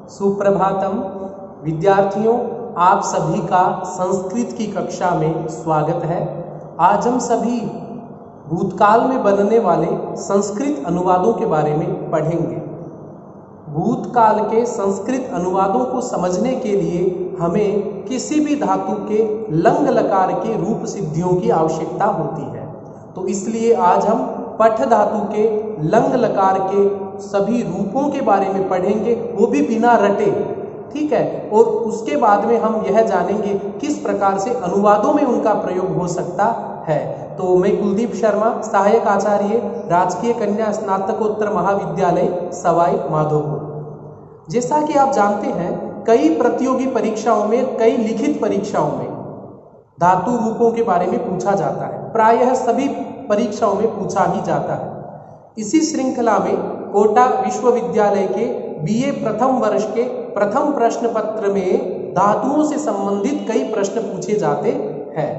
सुप्रभातम विद्यार्थियों, आप सभी का संस्कृत की कक्षा में स्वागत है। आज हम सभी भूतकाल में बनने वाले संस्कृत अनुवादों के बारे में पढ़ेंगे। भूतकाल के संस्कृत अनुवादों को समझने के लिए हमें किसी भी धातु के लंग लकार के रूप सिद्धियों की आवश्यकता होती है। तो इसलिए आज हम पठ धातु के लंग लकार के सभी रूपों के बारे में पढ़ेंगे, वो भी बिना रटे, ठीक है। और उसके बाद में हम यह जानेंगे किस प्रकार से अनुवादों में उनका प्रयोग हो सकता है। तो मैं कुलदीप शर्मा, सहायक आचार्य, राजकीय कन्या स्नातकोत्तर महाविद्यालय सवाई माधोपुर। जैसा कि आप जानते हैं, कई प्रतियोगी परीक्षाओं में, कई लिखित परीक्षाओं में धातु रूपों के बारे में पूछा जाता है। प्रायः सभी परीक्षाओं में पूछा ही जाता है। इसी श्रृंखला में कोटा विश्वविद्यालय के बीए प्रथम वर्ष के प्रथम प्रश्न पत्र में धातुओं से संबंधित कई प्रश्न पूछे जाते हैं।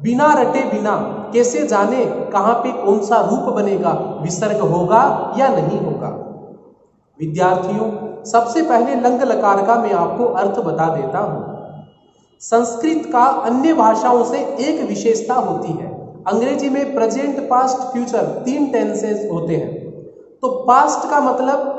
बिना रटे बिना कैसे जाने कहाँ पे कौन सा रूप बनेगा, विसर्ग होगा या नहीं होगा। विद्यार्थियों, सबसे पहले लंग लकार का मैं आपको अर्थ बता देता हूँ। संस्कृत का अन्य भाषाओं से एक विशेषता होती है। अंग्रेजी में प्रेजेंट, पास्ट, फ्यूचर 3 टेंसेस होते हैं। तो पास्ट का मतलब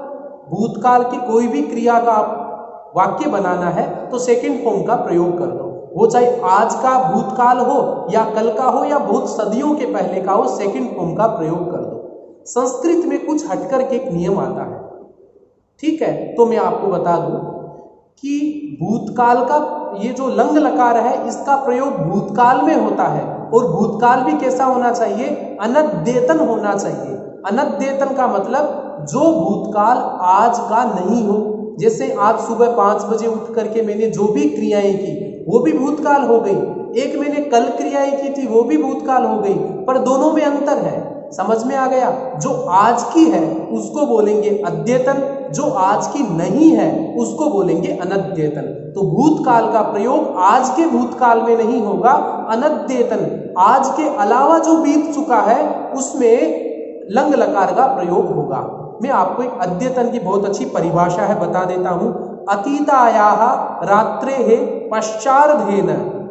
भूतकाल की कोई भी क्रिया का आप वाक्य बनाना है तो सेकंड फॉर्म का प्रयोग कर दो। वो चाहे आज का भूतकाल हो या कल का हो या बहुत सदियों के पहले का हो, सेकंड फॉर्म का प्रयोग कर दो। संस्कृत में कुछ हटकर के एक नियम आता है, ठीक है। तो मैं आपको बता दूं कि भूतकाल का ये जो लंग लकार है, इसका प्रयोग भूतकाल में होता है। और भूतकाल भी कैसा होना चाहिए? अनद्यतन होना चाहिए। अनद्यतन का मतलब जो भूतकाल आज का नहीं हो। जैसे आज सुबह 5 बजे उठ करके मैंने जो भी क्रियाएं की वो भी भूतकाल हो गई। एक मैंने कल क्रियाएं की थी वो भी भूतकाल हो गई, पर दोनों में अंतर है। समझ में आ गया? जो आज की है उसको बोलेंगे अद्यतन, जो आज की नहीं है उसको बोलेंगे अनद्यतन। तो भूतकाल का प्रयोग आज के भूतकाल में नहीं होगा, अनद्यतन आज के अलावा जो बीत चुका है उसमें लंग लकार का प्रयोग होगा। मैं आपको एक अद्यतन की बहुत अच्छी परिभाषा है बता देता हूं। अतीतायाः रात्रेः पश्चार्धेन,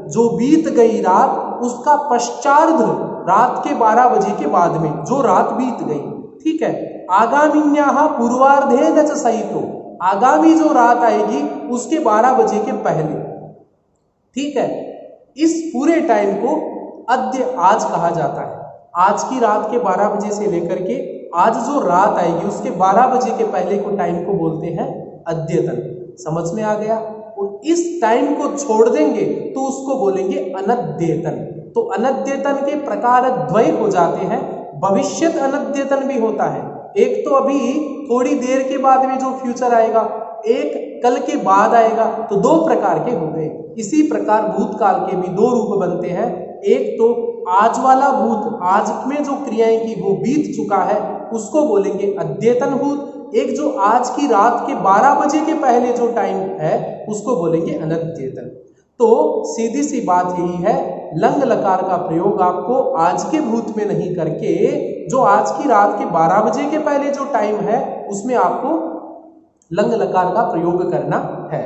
जो बीत गई रात उसका पश्चार्ध रात के 12 बजे के बाद में, जो रात बीत गई, ठीक है। आगामिन्याः पूर्वार्धेन च सहितो, आगामी जो रात आएगी उसके 12 बजे के पहले, ठीक है। इस पूरे टाइम को अद्य, आज कहा जाता है। आज की रात के 12 बजे से लेकर के आज जो रात आएगी उसके 12 बजे के पहले को टाइम को बोलते हैं अद्यतन। समझ में आ गया? और इस टाइम को छोड़ देंगे तो उसको बोलेंगे अनद्यतन। तो अनद्यतन के प्रकार द्वय हो जाते हैं। भविष्यत अनद्यतन भी होता है। एक तो अभी थोड़ी देर के बाद में जो फ्यूचर आएगा, एक कल के बाद आएगा, तो 2 प्रकार के हो गए। इसी प्रकार भूतकाल के भी 2 रूप बनते हैं। एक तो आज वाला भूत, आज में जो क्रियाएं की वो बीत चुका है उसको बोलेंगे अद्यतन भूत। एक जो आज की रात के 12 बजे के पहले जो टाइम है उसको बोलेंगे अनद्यतन। तो सीधी सी बात यही है, लंग लकार का प्रयोग आपको आज के भूत में नहीं करके जो आज की रात के 12 बजे के पहले जो टाइम है उसमें आपको लंग लकार का प्रयोग करना है।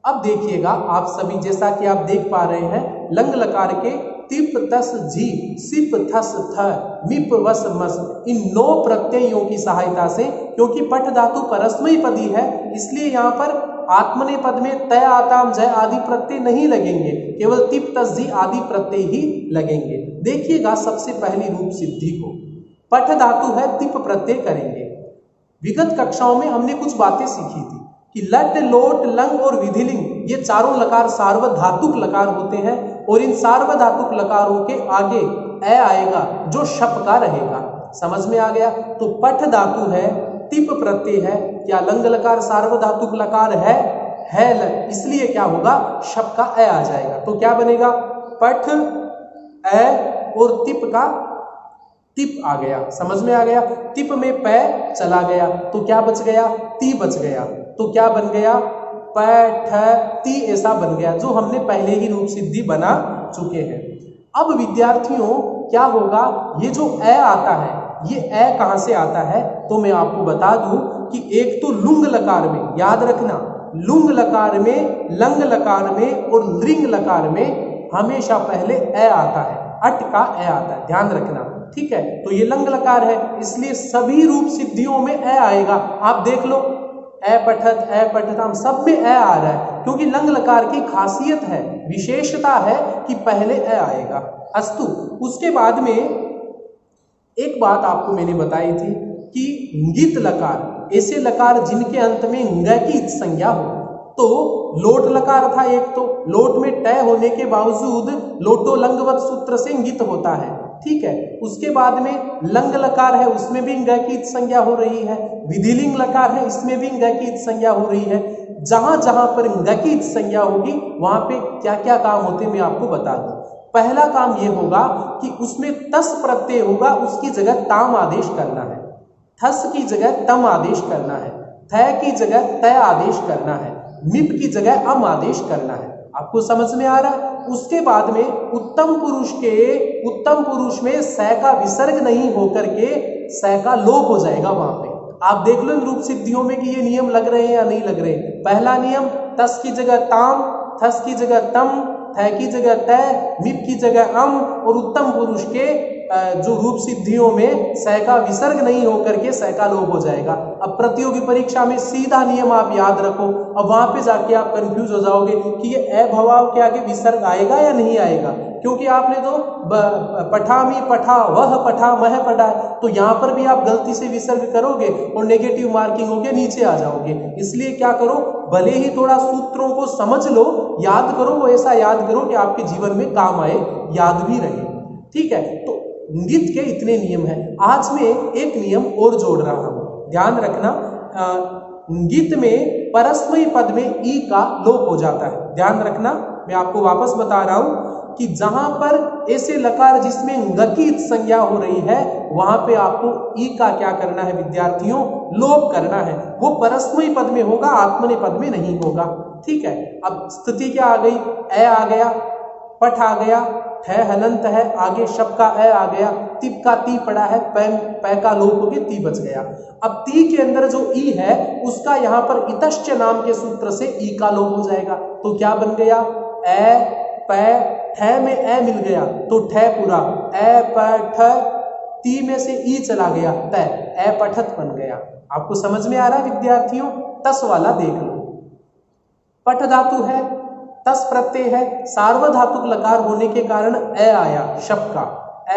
अब देखिएगा आप सभी, जैसा कि आप देख पा रहे हैं, लंग लकार के तिप तस जी सिप थस थ मिप वस मस, इन 9 प्रत्ययों की सहायता से, क्योंकि पठ धातु परस्मयी पदी है इसलिए यहाँ पर आत्मनेपद में तय, आताम, जय आदि प्रत्यय नहीं लगेंगे, केवल तिप तस जी आदि प्रत्यय ही लगेंगे। देखिएगा सबसे पहली रूप सिद्धि को, पठ धातु है, तिप प्रत्यय करेंगे। विगत कक्षाओं में हमने कुछ बातें सीखी थी कि लट, लोट, लंग और विधिलिंग ये चारों लकार सार्वधातुक लकार होते हैं और इन सार्वधातुक लकारों के आगे ए आएगा जो शप का रहेगा। समझ में आ गया? तो पठ धातु है, तिप प्रत्यय है। क्या लंग लकार सार्वधातुक लकार है? इसलिए क्या होगा? शप का ए आ जाएगा। तो क्या बनेगा? पठ, ए और तिप का तिप आ गया। समझ में आ गया? तिप में पै चला गया तो क्या बच गया? ती बच गया। तो क्या बन गया? ती ऐसा बन गया, जो हमने पहले ही रूप सिद्धि बना चुके हैं। अब विद्यार्थियों क्या होगा? ये जो ए आता है, ये ए कहां से आता है? तो मैं आपको बता दूं कि एक तो लुंग लकार में, याद रखना, लुंग लकार में, लंग लकार में और नृंग लकार में हमेशा पहले ए आता है, अट का ए आता है, ध्यान रखना, ठीक है। तो ये लंग लकार है, इसलिए सभी रूप सिद्धियों में ए आएगा। आप देख लो, ए पठत, ए पठताम, सब में ए आ रहा है, क्योंकि लंग लकार की खासियत है, विशेषता है कि पहले ए आएगा। अस्तु, उसके बाद में एक बात आपको मैंने बताई थी कि ङित लकार, ऐसे लकार जिनके अंत में ङ की संज्ञा हो, तो लोट लकार था एक, तो लोट में टय होने के बावजूद लोटो लंगवत सूत्र से ङित होता है, ठीक है। उसके बाद में लंग लकार है, उसमें भी ङ की संज्ञा हो रही है। विधिलिंग लकार है, इसमें भी ङ की संज्ञा हो रही है। जहां जहां पर ङ की संज्ञा होगी वहां पे क्या क्या काम होते मैं आपको बता दूं। पहला काम यह होगा कि उसमें तस प्रत्यय होगा, उसकी जगह ताम आदेश करना है, थस की जगह तम आदेश करना है, थ की जगह तय आदेश करना है, मिप की जगह अम आदेश करना है। आपको समझ में आ रहा है। उसके बाद में उत्तम पुरुष में स का विसर्ग नहीं होकर के स का लोप हो जाएगा वहां पे। आप देख लो इन रूप सिद्धियों में कि ये नियम लग रहे हैं या नहीं लग रहे। पहला नियम, तस की जगह ताम, थस की जगह तम, थ की जगह तय, मिप की जगह अम, और उत्तम पुरुष के जो रूप सिद्धियों में स का विसर्ग नहीं होकर के स का लोप हो जाएगा। अब प्रतियोगी परीक्षा में सीधा नियम आप याद रखो, अब वहां पे जाके आप कंफ्यूज हो जाओगे कि ये अभवाव के आगे विसर्ग आएगा या नहीं आएगा, क्योंकि आपने तो पठामी पठा, वह पठा, मह पढ़ा, तो यहाँ पर भी आप गलती से विसर्ग करोगे और नेगेटिव मार्किंग होके नीचे आ जाओगे। इसलिए क्या करो, भले ही थोड़ा सूत्रों को समझ लो, याद करो, वो ऐसा याद करो कि आपके जीवन में काम आए, याद भी रहे, ठीक है। तो ङित के इतने नियम हैं। आज मैं एक नियम और जोड़ रहा हूं, ध्यान रखना। ङित में परस्मयी पद में ई का लोप हो जाता है, ध्यान रखना। मैं आपको वापस बता रहा हूं कि जहां पर ऐसे लकार जिसमें ङ की संज्ञा हो रही है वहां पे आपको ई का क्या करना है विद्यार्थियों, लोप करना है। वो परस्मयी पद में होगा, आत्मनेय पद में नहीं होगा, ठीक है। अब स्थिति क्या आ गई, ए आ गया, पठ आ गया, ठ हलंत है, आगे शब का ए आ गया, तिप का ती पड़ा है, पै का लोप हो गया, ती बच गया। अब ती के अंदर जो ई है उसका यहाँ पर इतश्च नाम के सूत्र से ई का लोप हो जाएगा, तो क्या बन गया, ए पै, ठ में ए मिल गया तो ठ पूरा, ए प ठ, ती में से ई चला गया, तय, ए पठत बन गया। आपको समझ में आ रहा है विद्यार्थियों। तस वाला देख लो, पठ धातु है, तस प्रत्यय है, सार्वधातुक लकार होने के कारण ए आया शब का,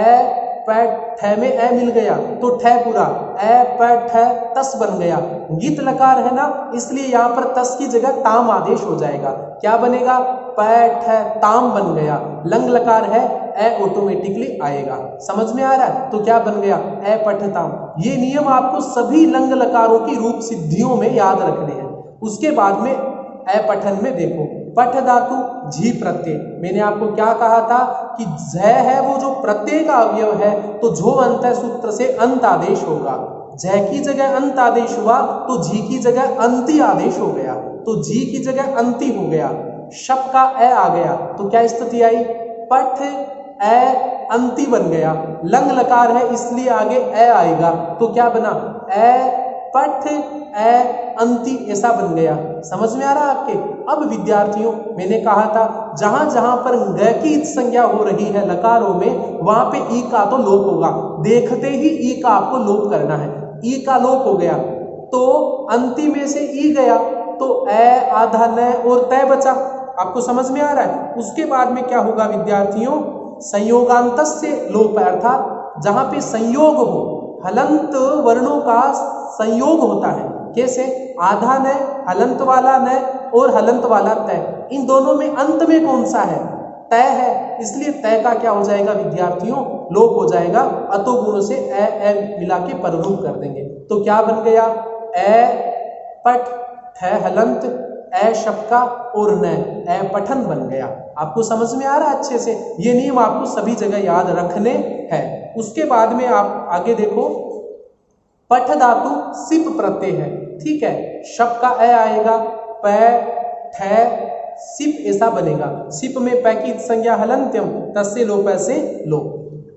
ए प ठ में ए मिल गया तो ठ पूरा, ए प ठ तस बन गया। ङित लकार है ना, इसलिए यहाँ पर तस की जगह ताम आदेश हो जाएगा। क्या बनेगा, प ठ ताम बन गया। लंग लकार है, ए ऑटोमेटिकली आएगा। समझ में आ रहा है। तो क्या बन गया, ए पठ ताम। ये नियम आपको सभी लंग लकारों की रूप सिद्धियों में याद रखने हैं। उसके बाद में ए पठन में देखो, पठ धातु झी प्रत्यय, मैंने आपको क्या कहा था कि झ है वो जो प्रत्यय का अवयव है, तो झो अंत सूत्र से अंत आदेश होगा। झ की जगह अंत आदेश हुआ तो झी की जगह अंति आदेश हो गया, तो झी की जगह अंति हो गया। शब का ए आ गया तो क्या स्थिति आई, पठ ए अंति बन गया। लंग लकार है इसलिए आगे ए आएगा, तो क्या बना, ए पठ ए अंति, ऐसा बन गया। समझ में आ रहा है आपके। अब विद्यार्थियों मैंने कहा था जहां जहां पर ङ की संज्ञा हो रही है लकारों में वहां पे ई का तो लोप होगा। देखते ही ई का आपको लोप करना है। ई का लोप हो गया तो अंति में से ई गया तो ए आधा न और तय बचा। आपको समझ में आ रहा है। उसके बाद में क्या होगा विद्यार्थियों, संयोगांत से लोप, अर्थात जहां पे संयोग हो, हलंत वर्णों का संयोग होता है। कैसे, आधा न, हलंत वाला न और हलंत वाला तय, इन दोनों में अंत में कौन सा है, तय है, इसलिए तय का क्या हो जाएगा विद्यार्थियों, लोप हो जाएगा। अतो गुणों से ए मिला के पररूप कर देंगे। तो क्या बन गया, ए पठ, ठ हलंत, ए शब्का और न, ए पठन बन गया। आपको समझ में आ रहा है अच्छे से। ये नियम आपको सभी जगह याद रखने हैं। उसके बाद में आप आगे देखो, पठ धातु सिप प्रत्यय है, ठीक है। शब का ए आएगा, प ठ सिप ऐसा बनेगा। सिप में पै की संज्ञा हलंत्यम, तस्य लोप से लो।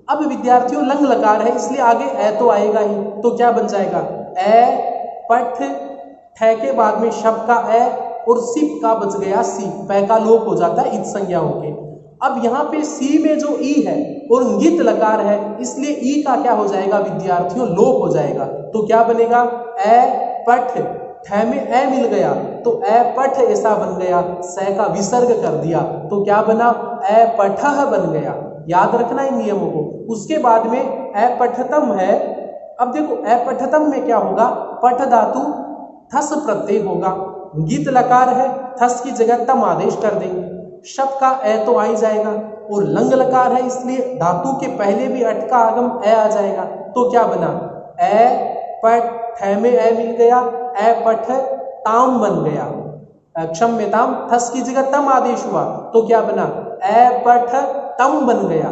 अब विद्यार्थियों लंग लकार है इसलिए आगे ए तो आएगा ही, तो क्या बन जाएगा, ए पठ, ठ के बाद में शब का ए और सिप का बच गया सी, पै का लोप हो जाता है इत संज्ञा होके। अब यहाँ पे सी में जो ई है और ङित लकार है, इसलिए ई का क्या हो जाएगा विद्यार्थियों, लोप हो जाएगा। तो क्या बनेगा, ए पठ, ठ में ए मिल गया तो ए पठ ऐसा बन गया, स का विसर्ग कर दिया तो क्या बना, ए पठः बन गया। याद रखना इन नियमों को। उसके बाद में ए पठतम है। अब देखो ए पठतम में क्या होगा, पठ धातु थस प्रत्यय होगा, गीत लकार है, थस की जगह तम आदेश कर देंगे, शब का ए तो आ ही जाएगा और लंग लकार है इसलिए धातु के पहले भी अट का आगम ए आ जाएगा। तो क्या बना, ए पठ, ठ में ए मिल गया, ए पठ ताम बन गया, क्षम्यताम, थस की जगह तम आदेश हुआ तो क्या बना, ए पठ तम बन गया।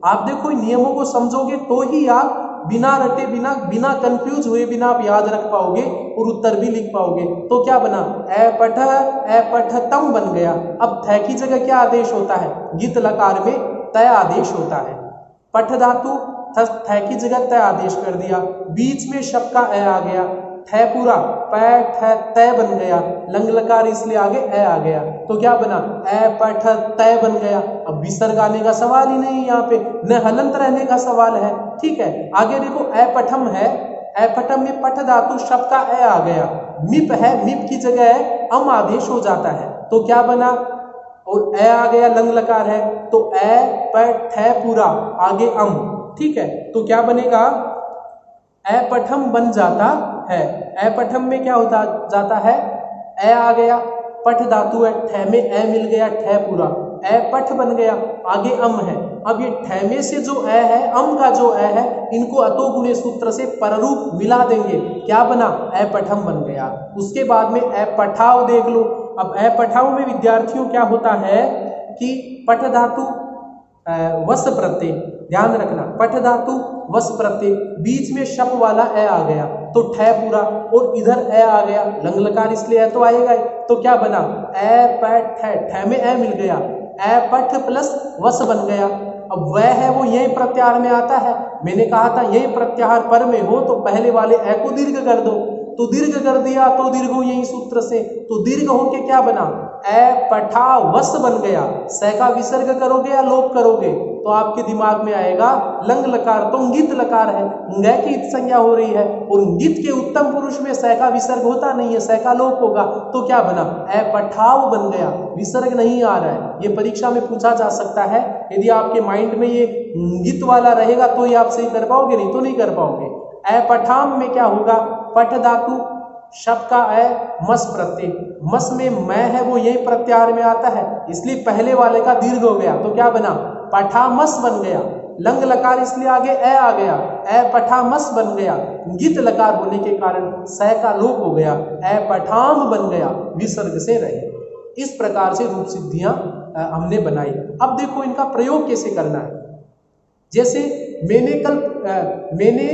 आप देखो इन नियमों को समझोगे तो ही आप बिना रटे, बिना कंफ्यूज हुए बिना आप याद रख पाओगे और उत्तर भी लिख पाओगे। तो क्या बना, ए पठ तम बन गया। अब थ की जगह क्या आदेश होता है, गीत लकार में तय आदेश होता है। पठ धातु थ की जगह तय आदेश कर दिया, बीच में शब का ए आ गया, ठ पूरा पैठ तय बन गया, लंग लकार इसलिए आगे ए आ गया तो क्या बना, ए पठ तय बन गया। अब विसर्ग आने का सवाल ही नहीं, यहाँ पे न हलंत रहने का सवाल है। ठीक है, आगे देखो ए पठम है, ए पठम में पठ धातु शब का ए आ गया, मिप है, मिप की जगह अम आदेश हो जाता है तो क्या बना, और ए आ गया, लंग लकार है तो ए पठ पूरा आगे अम। ठीक है, तो क्या बनेगा, ए पठम बन जाता है। ए पठम में क्या होता जाता है, ए आ गया, पठ धातु है, ठ में ए मिल गया, ठ पूरा, ए पठ बन गया, आगे अम है। अब ये ठ में से जो ए है, अम का जो ए है, इनको अतो गुणे सूत्र से पररूप मिला देंगे, क्या बना, ए पठम बन गया। उसके बाद में ए पठाव देख लो। अब ए पठाव में विद्यार्थियों क्या होता है कि पठ धातु वस प्रत्यय, ध्यान रखना, पठ धातु वस प्रत्यय, बीच में शप वाला ए आ गया तो ठ पूरा और इधर ए आ गया, लंग लकार इसलिए ए तो आएगा ही। तो क्या बना, ए पठ, ठ में ए मिल गया, ए पठ प्लस वस बन गया। अब वह है वो यही प्रत्याहार में आता है, मैंने कहा था यही प्रत्याहार पर में हो तो पहले वाले ए को दीर्घ कर दो, तो दीर्घ कर दिया तो दीर्घ यही सूत्र से, तो दीर्घ होके क्या बना, ए पठा वस बन गया। स का विसर्ग करोगे या लोप करोगे तो आपके दिमाग में आएगा लंग लकार, तो ङित लकार है, ङ की इत संज्ञा हो रही है और ङित के उत्तम पुरुष में स का विसर्ग होता नहीं है, स का लोप होगा तो क्या बना, ए पठाव बन गया, विसर्ग नहीं आ रहा है। ये परीक्षा में पूछा जा सकता है, यदि आपके माइंड में ये ङित वाला रहेगा तो ये आप सही कर पाओगे, नहीं तो नहीं कर पाओगे। ए पठाम में क्या होगा, पठ धातु शब का ए मस प्रत्यय, मस में मैं है वो यही प्रत्याहार में आता है इसलिए पहले वाले का दीर्घ हो गया तो क्या बना, पठामस बन गया। लंग लकार इसलिए आगे ए आ गया, ए पठामस बन गया। ङित लकार होने के कारण स का लोप हो गया, ए पठाम बन गया, विसर्ग से रहे। इस प्रकार से रूप सिद्धियां हमने बनाई। अब देखो इनका प्रयोग कैसे करना है। जैसे मैंने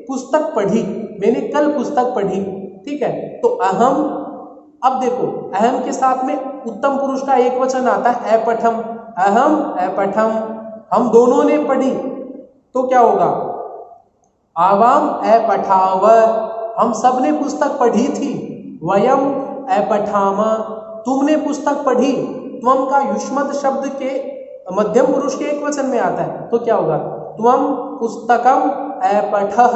पुस्तक पढ़ी, मैंने कल पुस्तक पढ़ी, ठीक है, तो अहम, अब देखो अहम के साथ में उत्तम पुरुष का एक वचन आता है ए पठम, अहम ए पठम, हम दोनों ने पढ़ी तो क्या होगा, आवाम ए पठाव, हम सब ने पुस्तक पढ़ी थी। वयम ए पठामा, तुमने पुस्तक पढ़ी। त्वम का युष्मत शब्द के मध्यम पुरुष के एक वचन में आता है तो क्या होगा, त्वम पुस्तकम ए पठः,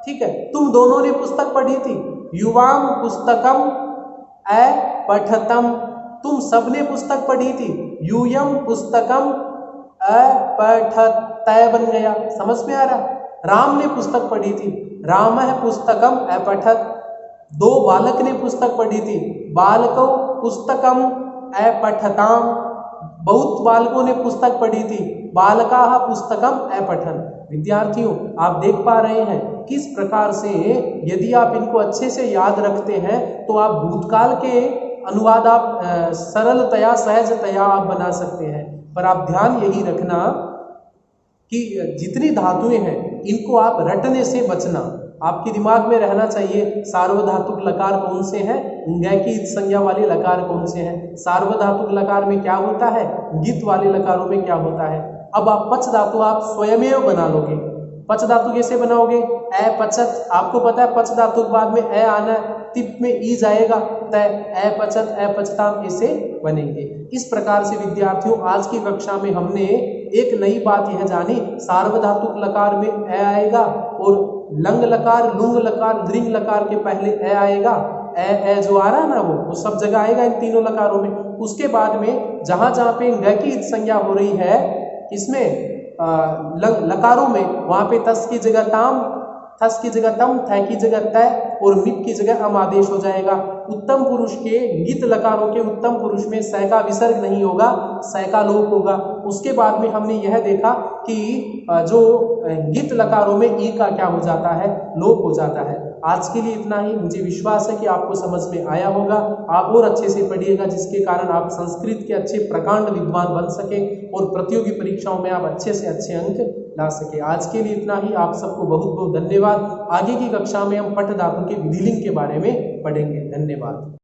ठीक है, तुम दोनों ने पुस्तक पढ़ी थी। युवाम पुस्तकम ए पठतम, तुम सबने पुस्तक पढ़ी थी। यूयम पुस्तकम ए पठतय बन गया। समझ में आ रहा, राम ने पुस्तक पढ़ी थी, रामः पुस्तकम ए पठत। दो बालक ने पुस्तक पढ़ी थी, बालको पुस्तकम ए पठताम। बहुत बालकों ने पुस्तक पढ़ी थी, बालकाः पुस्तकम ए पठन। विद्यार्थियों आप देख पा रहे हैं किस प्रकार से यदि आप इनको अच्छे से याद रखते हैं तो आप भूतकाल के अनुवाद आप सरलतया सहजतया आप बना सकते हैं। पर आप ध्यान यही रखना कि जितनी धातुएं हैं इनको आप रटने से बचना। आपके दिमाग में रहना चाहिए सार्वधातुक लकार कौन से हैं, ङ की संज्ञा वाले लकार कौन से हैं, सार्वधातुक लकार में क्या होता है, ङित वाले लकारों में क्या होता है। अब आप पच धातु आप स्वयमेव बना लोगे। पच धातु कैसे बनाओगे? ए पचत, आपको पता है पच धातु के बाद में ए आना है, तिप में ई जाएगा, तय ए पचत ए पचताम ऐसे बनेंगे। इस प्रकार से विद्यार्थियों आज की कक्षा में हमने एक नई बात यह जानी, सार्वधातुक लकार में ए आएगा और लंग लकार, लुंग लकार, दृंग लकार के पहले ए आएगा। ए जो आ रहा है ना वो सब जगह आएगा इन तीनों लकारों में। उसके बाद में जहां जहां पे ग की संज्ञा हो रही है इसमें लकारों में, वहां पे तस की जगह ताम, थस की जगह तम, थ की जगह तय और मिप की जगह अम आदेश हो जाएगा। उत्तम पुरुष के गीत लकारों के उत्तम पुरुष में स का विसर्ग नहीं होगा, स का लोप होगा। उसके बाद में हमने यह देखा कि जो गीत लकारों में ई का क्या हो जाता है, लोप हो जाता है। आज के लिए इतना ही। मुझे विश्वास है कि आपको समझ में आया होगा। आप और अच्छे से पढ़िएगा जिसके कारण आप संस्कृत के अच्छे प्रकांड विद्वान बन सके और प्रतियोगी परीक्षाओं में आप अच्छे से अच्छे अंक ला सके। आज के लिए इतना ही। आप सबको बहुत बहुत धन्यवाद। आगे की कक्षा में हम पठ धातु के विधिलिंग के बारे में पढ़ेंगे। धन्यवाद।